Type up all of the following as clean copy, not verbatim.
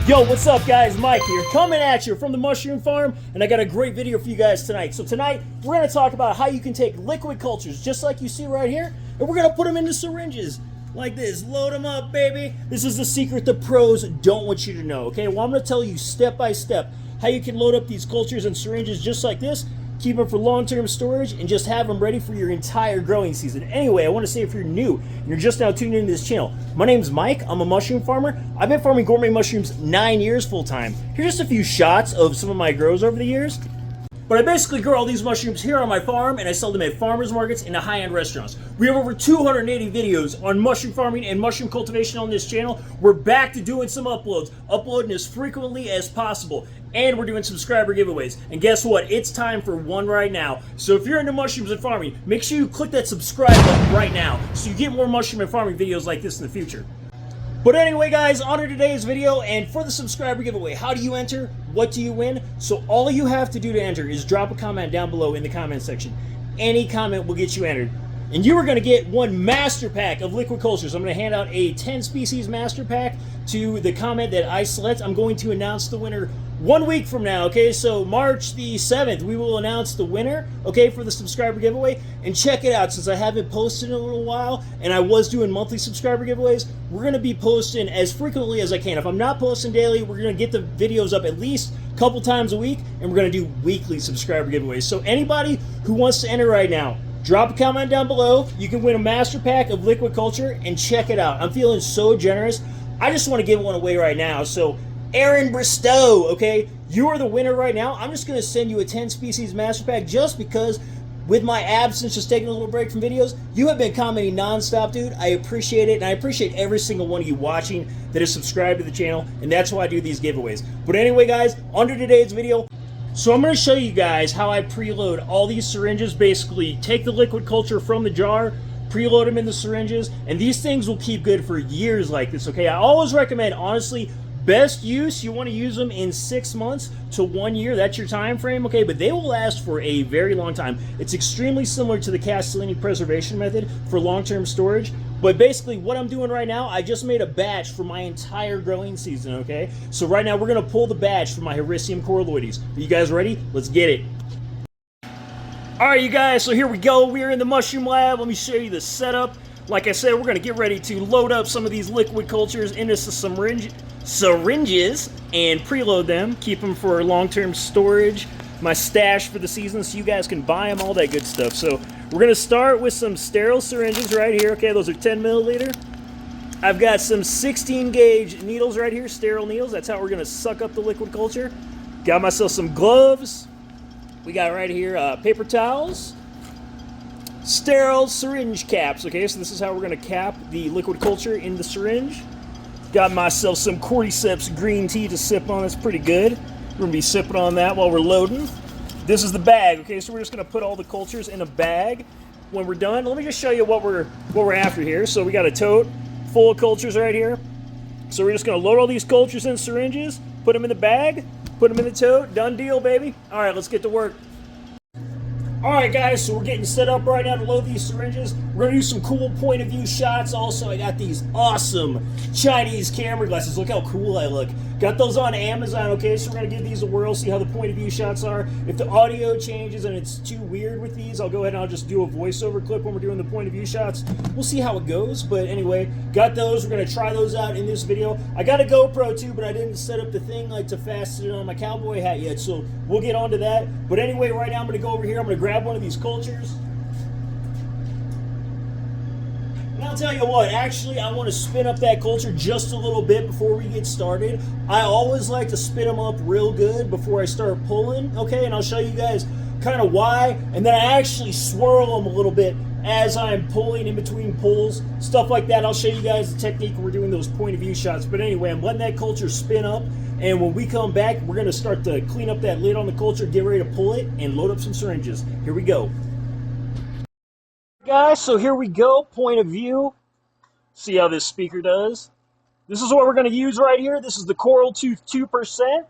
Yo, what's up guys? Mike here, coming at you from the mushroom farm, and I got a great video for you guys tonight. So tonight, we're going to talk about how you can take liquid cultures, just like you see right here, and we're going to put them into syringes, like this. Load them up, baby. This is the secret the pros don't want you to know, okay? Well, I'm going to tell you step by step how you can load up these cultures in syringes just like this, keep them for long-term storage, and just have them ready for your entire growing season. Anyway, I want to say if you're new and you're just now tuning into this channel, my name's Mike. I'm a mushroom farmer. I've been farming gourmet mushrooms 9 years full-time. Here's just a few shots of some of my grows over the years. But I basically grow all these mushrooms here on my farm, and I sell them at farmers markets and to high-end restaurants. We have over 280 videos on mushroom farming and mushroom cultivation on this channel. We're back to doing some uploads, uploading as frequently as possible. And we're doing subscriber giveaways. And guess what? It's time for one right now. So if you're into mushrooms and farming, make sure you click that subscribe button right now so you get more mushroom and farming videos like this in the future. But anyway, guys, on to today's video, and for the subscriber giveaway, how do you enter? What do you win? So all you have to do to enter is drop a comment down below in the comment section. Any comment will get you entered. And you are going to get one master pack of liquid cultures. I'm going to hand out a 10 species master pack to the comment that I select. I'm going to announce the winner 1 week from now, okay? So March the 7th, we will announce the winner, okay, for the subscriber giveaway. And check it out, since I haven't posted in a little while, and I was doing monthly subscriber giveaways, we're going to be posting as frequently as I can. If I'm not posting daily, we're going to get the videos up at least a couple times a week, and we're going to do weekly subscriber giveaways. So anybody who wants to enter right now, drop a comment down below. You can win a master pack of liquid culture, and check it out. I'm feeling so generous. I just want to give one away right now. So Aaron Bristow, okay, you are the winner right now. I'm just going to send you a 10 species master pack just because with my absence, just taking a little break from videos, you have been commenting nonstop, dude. I appreciate it, and I appreciate every single one of you watching that is subscribed to the channel, and that's why I do these giveaways. But anyway, guys, on to today's video. So I'm going to show you guys how I preload all these syringes. Basically, take the liquid culture from the jar, preload them in the syringes, and these things will keep good for years like this, okay? I always recommend, honestly, best use, you want to use them in 6 months to 1 year. That's your time frame, okay? But they will last for a very long time. It's extremely similar to the Castellini preservation method for long-term storage. But basically, what I'm doing right now, I just made a batch for my entire growing season, okay? So right now, we're going to pull the batch from my Hericium coraloides. Are you guys ready? Let's get it. All right, you guys, so here we go. We're in the mushroom lab. Let me show you the setup. Like I said, we're going to get ready to load up some of these liquid cultures into some syringes and preload them, keep them for long-term storage, my stash for the season so you guys can buy them, all that good stuff. So we're going to start with some sterile syringes right here. Okay, those are 10 milliliter. I've got some 16 gauge needles right here, sterile needles. That's how we're going to suck up the liquid culture. Got myself some gloves. We got right here paper towels. Sterile syringe caps, okay, so this is how we're going to cap the liquid culture in the syringe. Got myself some Cordyceps green tea to sip on. It's pretty good. We're going to be sipping on that while we're loading. This is the bag, okay, so we're just going to put all the cultures in a bag when we're done. Let me just show you what we're after here. So we got a tote full of cultures right here. So we're just going to load all these cultures in syringes, put them in the bag, put them in the tote. Done deal, baby. All right, let's get to work. Alright guys, so we're getting set up right now to load these syringes. We're going to do some cool point of view shots. Also, I got these awesome Chinese camera glasses. Look how cool I look. Got those on Amazon, okay? So we're going to give these a whirl, see how the point of view shots are. If the audio changes and it's too weird with these, I'll go ahead and I'll just do a voiceover clip when we're doing the point of view shots. We'll see how it goes, but anyway, got those. We're going to try those out in this video. I got a GoPro too, but I didn't set up the thing like to fasten it on my cowboy hat yet, so we'll get onto that. But anyway, right now I'm going to go over here. I'm going to grab one of these cultures. And I'll tell you what, actually, I want to spin up that culture just a little bit before we get started. I always like to spin them up real good before I start pulling, okay? And I'll show you guys kind of why. And then I actually swirl them a little bit as I'm pulling in between pulls, stuff like that. I'll show you guys the technique when we're doing those point of view shots. But anyway, I'm letting that culture spin up. And when we come back, we're going to start to clean up that lid on the culture, get ready to pull it, and load up some syringes. Here we go. Guys, so here we go, point of view. See how this speaker does. This is what we're going to use right here. This is the Coral Tooth 2%.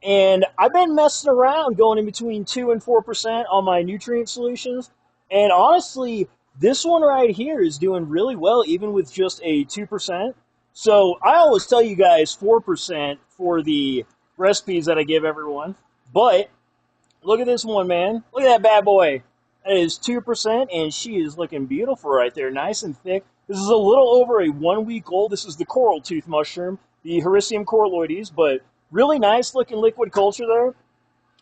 And I've been messing around going in between 2 and 4% on my nutrient solutions. And honestly, this one right here is doing really well, even with just a 2%. So I always tell you guys 4% for the recipes that I give everyone. But look at this one, man. Look at that bad boy. That is 2%, and she is looking beautiful right there, nice and thick. This is a little over a 1 week old. This is the coral tooth mushroom, the Hericium coralloides, but really nice looking liquid culture there.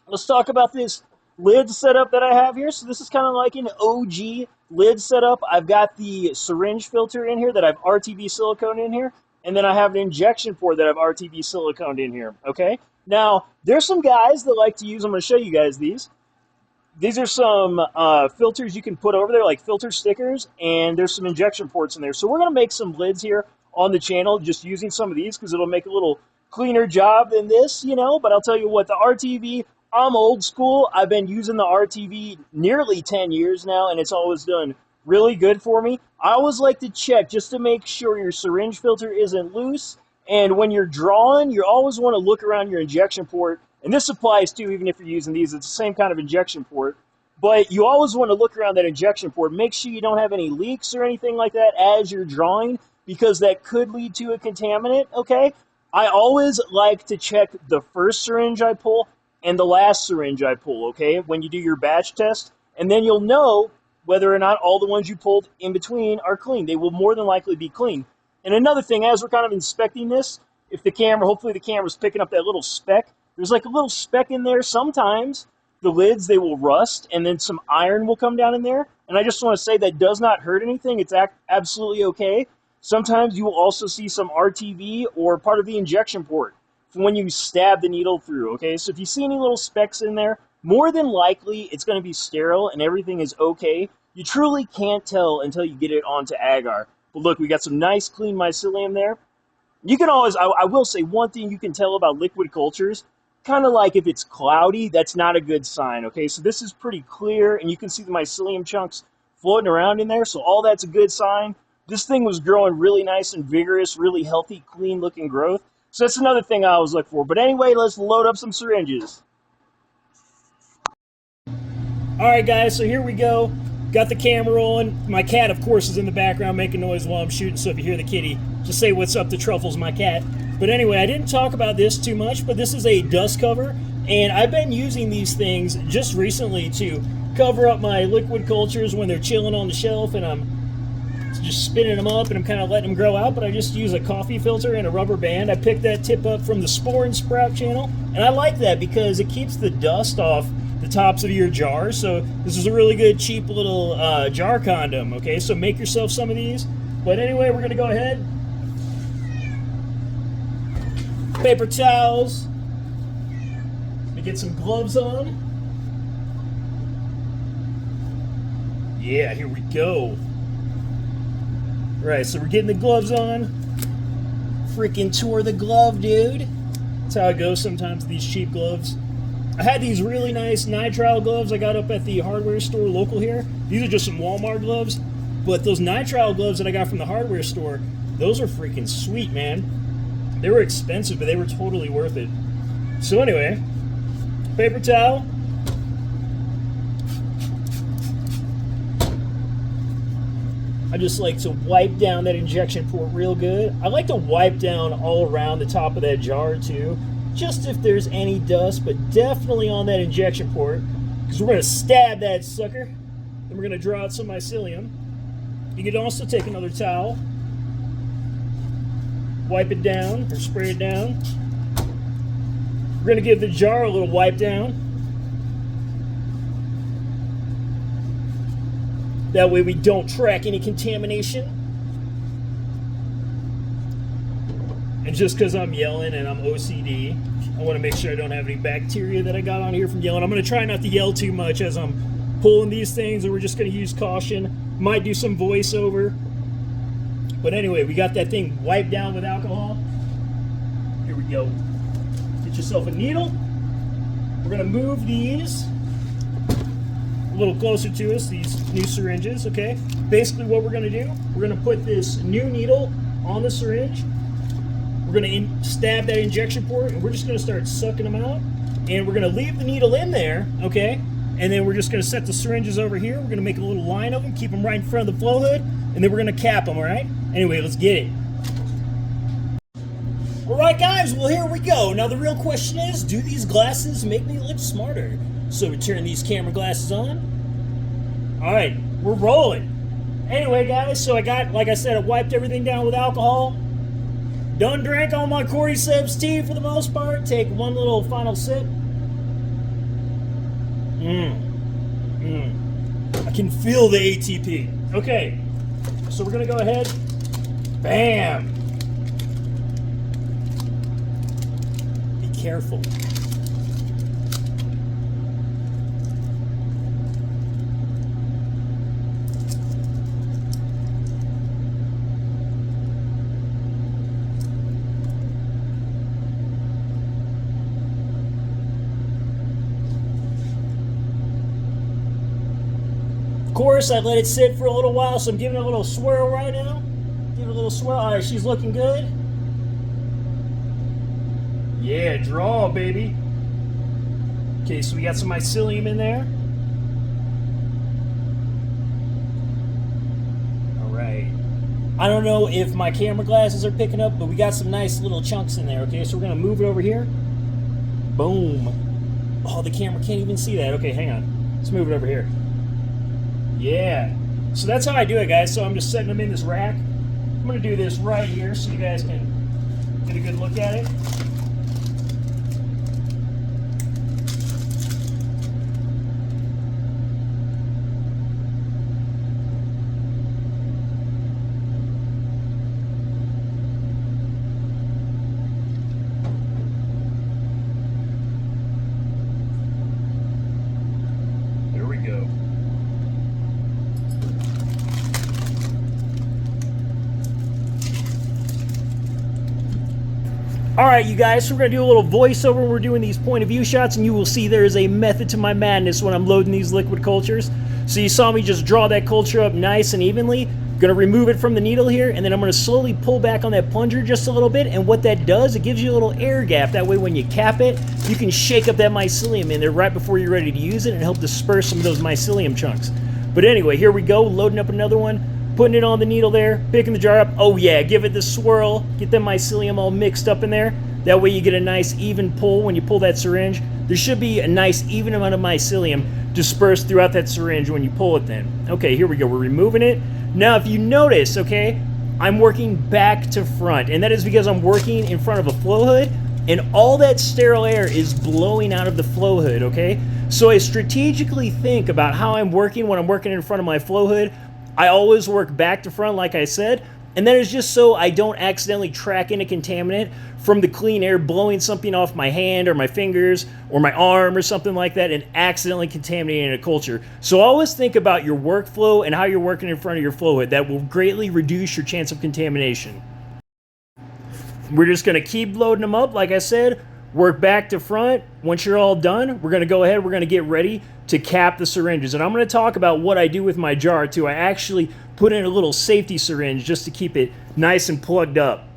Let's talk about this lid setup that I have here. So this is kind of like an OG lid setup. I've got the syringe filter in here that I've RTV silicone in here, and then I have an injection port that I've RTV siliconed in here, okay? Now, there's some guys that like to use, I'm going to show you guys these. These are some filters you can put over there, like filter stickers, and there's some injection ports in there. So we're going to make some lids here on the channel just using some of these because it'll make a little cleaner job than this, you know. But I'll tell you what, the RTV, I'm old school. I've been using the RTV nearly 10 years now, and it's always done really good for me. I always like to check just to make sure your syringe filter isn't loose. And when you're drawing, you always want to look around your injection port. And this applies too, even if you're using these. It's the same kind of injection port. But you always want to look around that injection port. Make sure you don't have any leaks or anything like that as you're drawing, because that could lead to a contaminant, okay? I always like to check the first syringe I pull and the last syringe I pull, okay, when you do your batch test. And then you'll know whether or not all the ones you pulled in between are clean. They will more than likely be clean. And another thing, as we're kind of inspecting this, if the camera, hopefully the camera's picking up that little speck, there's like a little speck in there. Sometimes the lids, they will rust, and then some iron will come down in there. And I just want to say that does not hurt anything. It's absolutely okay. Sometimes you will also see some RTV or part of the injection port from when you stab the needle through, okay? So if you see any little specks in there, more than likely it's going to be sterile and everything is okay. You truly can't tell until you get it onto agar. But look, we got some nice clean mycelium there. You can always, I will say one thing you can tell about liquid cultures, kind of like if it's cloudy, that's not a good sign, okay? So this is pretty clear, and you can see the mycelium chunks floating around in there, so all that's a good sign. This thing was growing really nice and vigorous, really healthy, clean-looking growth. So that's another thing I always look for. But anyway, let's load up some syringes. All right, guys, so here we go. Got the camera rolling. My cat, of course, is in the background making noise while I'm shooting, so if you hear the kitty, just say what's up to Truffles, my cat. But anyway, I didn't talk about this too much, but this is a dust cover, and I've been using these things just recently to cover up my liquid cultures when they're chilling on the shelf, and I'm just spinning them up, and I'm kind of letting them grow out, but I just use a coffee filter and a rubber band. I picked that tip up from the Spore and Sprout channel, and I like that because it keeps the dust off the tops of your jars. So this is a really good, cheap little jar condom, okay? So make yourself some of these. But anyway, we're going to go ahead. Paper towels. Let me get some gloves on. Yeah, here we go. All right, so we're getting the gloves on. Freaking tour the glove, dude. That's how it goes sometimes, these cheap gloves. I had these really nice nitrile gloves I got up at the hardware store local here. These are just some Walmart gloves, but those nitrile gloves that I got from the hardware store, those are freaking sweet, man. They were expensive, but they were totally worth it. So anyway, paper towel. I just like to wipe down that injection port real good. I like to wipe down all around the top of that jar too, just if there's any dust, but definitely on that injection port, because we're going to stab that sucker, and we're going to draw out some mycelium. You can also take another towel, wipe it down, or spray it down. We're going to give the jar a little wipe down. That way we don't track any contamination. And just because I'm yelling and I'm OCD, I want to make sure I don't have any bacteria that I got on here from yelling. I'm going to try not to yell too much as I'm pulling these things, and we're just going to use caution. Might do some voiceover. But anyway, we got that thing wiped down with alcohol. Here we go. Get yourself a needle. We're going to move these a little closer to us, these new syringes, okay? Basically what we're going to do, we're going to put this new needle on the syringe. We're going to stab that injection port, and we're just going to start sucking them out. And we're going to leave the needle in there, okay? And then we're just going to set the syringes over here. We're going to make a little line of them, keep them right in front of the flow hood, and then we're going to cap them, all right? Anyway, let's get it. Alright guys, well here we go. Now the real question is, do these glasses make me look smarter? So we turn these camera glasses on. Alright, we're rolling. Anyway guys, so I got, like I said, I wiped everything down with alcohol. Done drank all my Cordyceps tea for the most part. Take one little final sip. I can feel the ATP. Okay, so we're gonna go ahead. Bam! Careful. Of course, I let it sit for a little while, so I'm giving it a little swirl right now. Give it a little swirl. All right, she's looking good. Yeah, draw, baby. Okay, so we got some mycelium in there. All right. I don't know if my camera glasses are picking up, but we got some nice little chunks in there, okay? So we're gonna move it over here. Boom. Oh, the camera can't even see that. Okay, hang on. Let's move it over here. Yeah. So that's how I do it, guys. So I'm just setting them in this rack. I'm gonna do this right here so you guys can get a good look at it. Alright you guys, so we're going to do a little voiceover when we're doing these point of view shots, and you will see there is a method to my madness when I'm loading these liquid cultures. So you saw me just draw that culture up nice and evenly. I'm going to remove it from the needle here, and then I'm going to slowly pull back on that plunger just a little bit, and what that does, it gives you a little air gap. That way when you cap it, you can shake up that mycelium in there right before you're ready to use it and help disperse some of those mycelium chunks. But anyway, here we go, loading up another one. Putting it on the needle there, picking the jar up. Oh yeah, give it the swirl. Get the mycelium all mixed up in there. That way you get a nice even pull when you pull that syringe. There should be a nice even amount of mycelium dispersed throughout that syringe when you pull it then. Okay, here we go. We're removing it. Now if you notice, okay, I'm working back to front. And that is because I'm working in front of a flow hood. And all that sterile air is blowing out of the flow hood, okay? So I strategically think about how I'm working when I'm working in front of my flow hood. I always work back to front, like I said, and that is just so I don't accidentally track in a contaminant from the clean air blowing something off my hand or my fingers or my arm or something like that and accidentally contaminating a culture. So always think about your workflow and how you're working in front of your flow hood. That will greatly reduce your chance of contamination. We're just going to keep loading them up, like I said. Work back to front. Once you're all done, we're going to go ahead, we're going to get ready to cap the syringes. And I'm going to talk about what I do with my jar too. I actually put in a little safety syringe just to keep it nice and plugged up.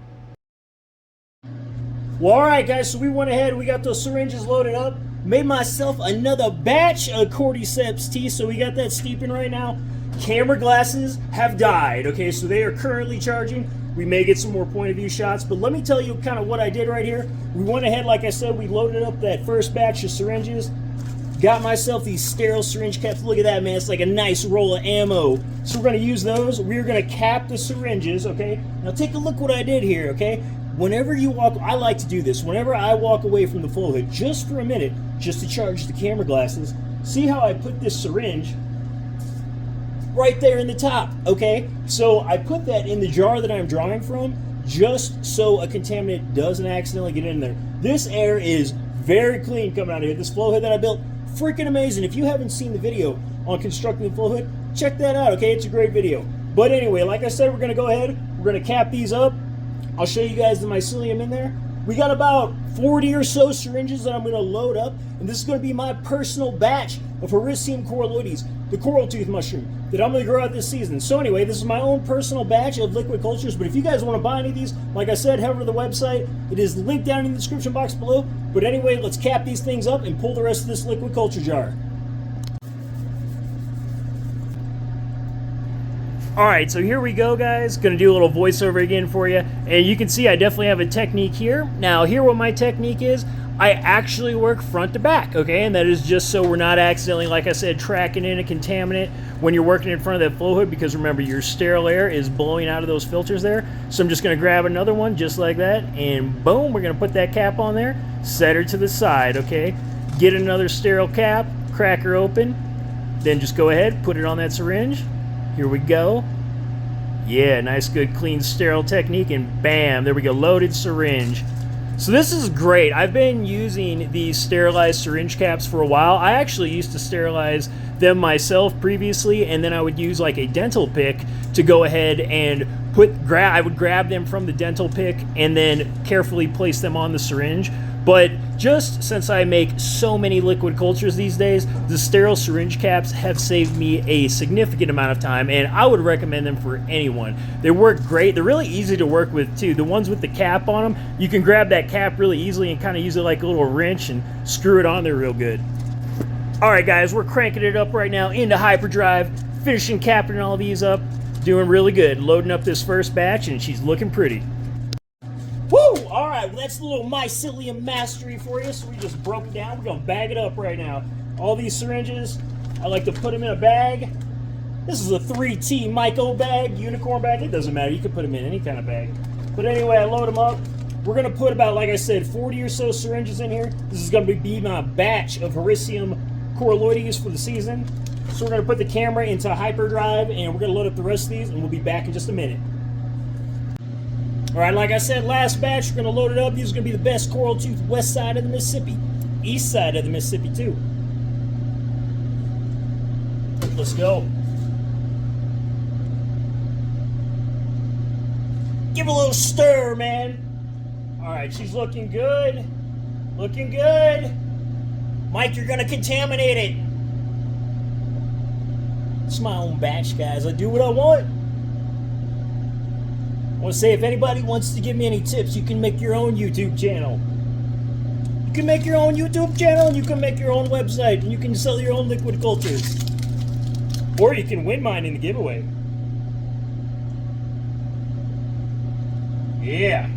Well, alright guys, so we went ahead, we got those syringes loaded up, made myself another batch of Cordyceps tea, so we got that steeping right now. Camera glasses have died, okay, so they are currently charging. We may get some more point of view shots, but let me tell you kind of what I did right here. We went ahead, like I said, we loaded up that first batch of syringes. Got myself these sterile syringe caps. Look at that, man. It's like a nice roll of ammo. So we're going to use those. We're going to cap the syringes, okay? Now take a look what I did here, okay? Whenever you walk, I like to do this. Whenever I walk away from the flow hood, just for a minute, just to charge the camera glasses, see how I put this syringe right there in the top, okay? So I put that in the jar that I'm drawing from just so a contaminant doesn't accidentally get in there. This air is very clean coming out of here. This flow hood that I built, freaking amazing. If you haven't seen the video on constructing the flow hood, check that out, okay? It's a great video. But anyway, like I said, we're going to go ahead. We're going to cap these up. I'll show you guys the mycelium in there. We got about 40 or so syringes that I'm going to load up, and this is going to be my personal batch of Hericium coralloides, the coral tooth mushroom, that I'm going to grow out this season. So anyway, this is my own personal batch of liquid cultures, but if you guys want to buy any of these, like I said, head over to the website. It is linked down in the description box below. But anyway, let's cap these things up and pull the rest of this liquid culture jar. All right, so here we go, guys. Gonna do a little voiceover again for you. And you can see I definitely have a technique here. Now, here what my technique is, I actually work front to back, okay? And that is just so we're not accidentally, like I said, tracking in a contaminant when you're working in front of that flow hood, because remember, your sterile air is blowing out of those filters there. So I'm just gonna grab another one just like that, and boom, we're gonna put that cap on there, set her to the side, okay? Get another sterile cap, crack her open, then just go ahead, put it on that syringe. Here we go. Yeah, nice, good, clean, sterile technique, and bam, there we go, loaded syringe. So this is great. I've been using these sterilized syringe caps for a while. I actually used to sterilize them myself previously, and then I would use like a dental pick to go ahead and I would grab them from the dental pick and then carefully place them on the syringe. But just since I make so many liquid cultures these days, the sterile syringe caps have saved me a significant amount of time, and I would recommend them for anyone. They work great. They're really easy to work with too. The ones with the cap on them, you can grab that cap really easily and kind of use it like a little wrench and screw it on there real good. All right, guys, we're cranking it up right now into hyperdrive, finishing capping all these up, doing really good. Loading up this first batch, and she's looking pretty. Woo! All right, well, that's a little mycelium mastery for you. So we just broke it down. We're gonna bag it up right now. All these syringes, I like to put them in a bag. This is a 3T Myco bag, unicorn bag. It doesn't matter. You can put them in any kind of bag. But anyway, I load them up. We're gonna put about, like I said, 40 or so syringes in here. This is gonna be my batch of Hericium coraloides for the season. So we're gonna put the camera into hyperdrive, and we're gonna load up the rest of these, and we'll be back in just a minute. All right, like I said, last batch, we're gonna load it up. These are gonna be the best coral tooth west side of the Mississippi, east side of the Mississippi too. Let's go. Give it a little stir, man. All right, she's looking good. Looking good. Mike, you're gonna contaminate it. It's my own batch, guys. I do what I want. I want to say, if anybody wants to give me any tips, you can make your own YouTube channel. You can make your own YouTube channel, and you can make your own website, and you can sell your own liquid cultures. Or you can win mine in the giveaway. Yeah.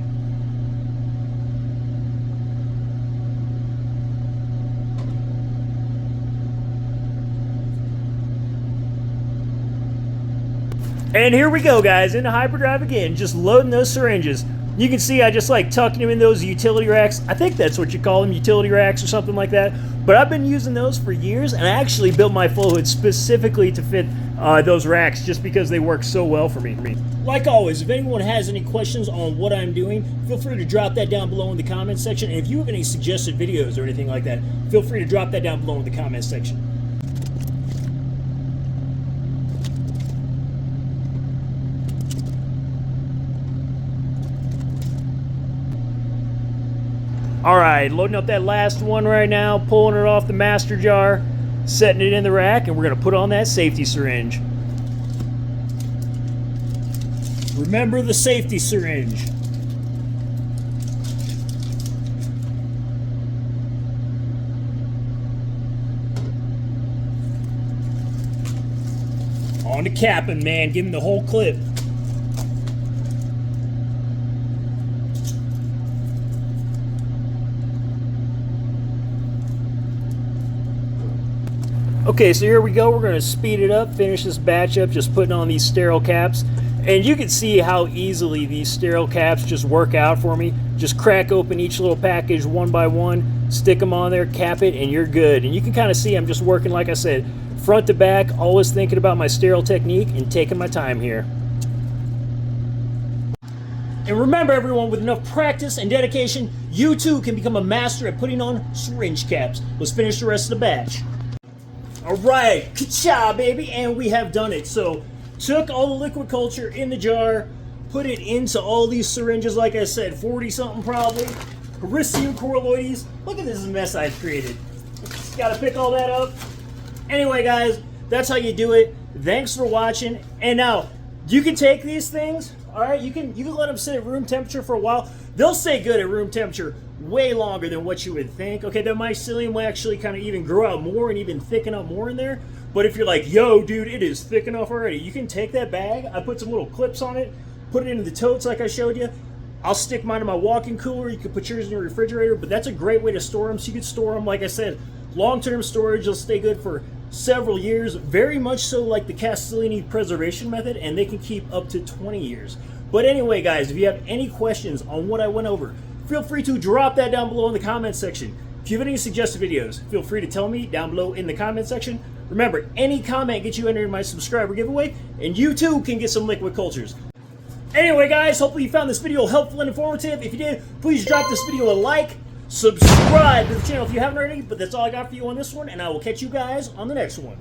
And here we go, guys, into hyperdrive again, just loading those syringes. You can see I just like tucking them in those utility racks. I think that's what you call them, utility racks or something like that. But I've been using those for years, and I actually built my flow hood specifically to fit those racks just because they work so well for me. Like always, if anyone has any questions on what I'm doing, feel free to drop that down below in the comments section. And if you have any suggested videos or anything like that, feel free to drop that down below in the comments section. All right, loading up that last one right now, pulling it off the master jar, setting it in the rack, and we're gonna put on that safety syringe. Remember the safety syringe. On to capping, man, give him the whole clip. Okay, so here we go. We're going to speed it up, finish this batch up, just putting on these sterile caps. And you can see how easily these sterile caps just work out for me. Just crack open each little package one by one, stick them on there, cap it, and you're good. And you can kind of see I'm just working, like I said, front to back, always thinking about my sterile technique and taking my time here. And remember, everyone, with enough practice and dedication, you too can become a master at putting on syringe caps. Let's finish the rest of the batch. All right, ka-cha, baby, and we have done it. So, took all the liquid culture in the jar, put it into all these syringes, like I said, 40-something probably. Hericium coraloides. Look at this mess I've created. Just gotta pick all that up. Anyway, guys, that's how you do it. Thanks for watching. And now, you can take these things, all right? You can let them sit at room temperature for a while. They'll stay good at room temperature way longer than what you would think. Okay, the mycelium will actually kind of even grow out more and even thicken up more in there. But if you're like, yo, dude, it is thick enough already, you can take that bag. I put some little clips on it, put it into the totes like I showed you. I'll stick mine in my walk-in cooler. You can put yours in your refrigerator, but that's a great way to store them. So you can store them, like I said, long-term storage. They'll stay good for several years, very much so like the Castellini preservation method, and they can keep up to 20 years. But anyway, guys, if you have any questions on what I went over, feel free to drop that down below in the comment section. If you have any suggested videos, feel free to tell me down below in the comment section. Remember, any comment gets you entered in my subscriber giveaway, and you too can get some liquid cultures. Anyway, guys, hopefully you found this video helpful and informative. If you did, please drop this video a like, subscribe to the channel if you haven't already, but that's all I got for you on this one, and I will catch you guys on the next one.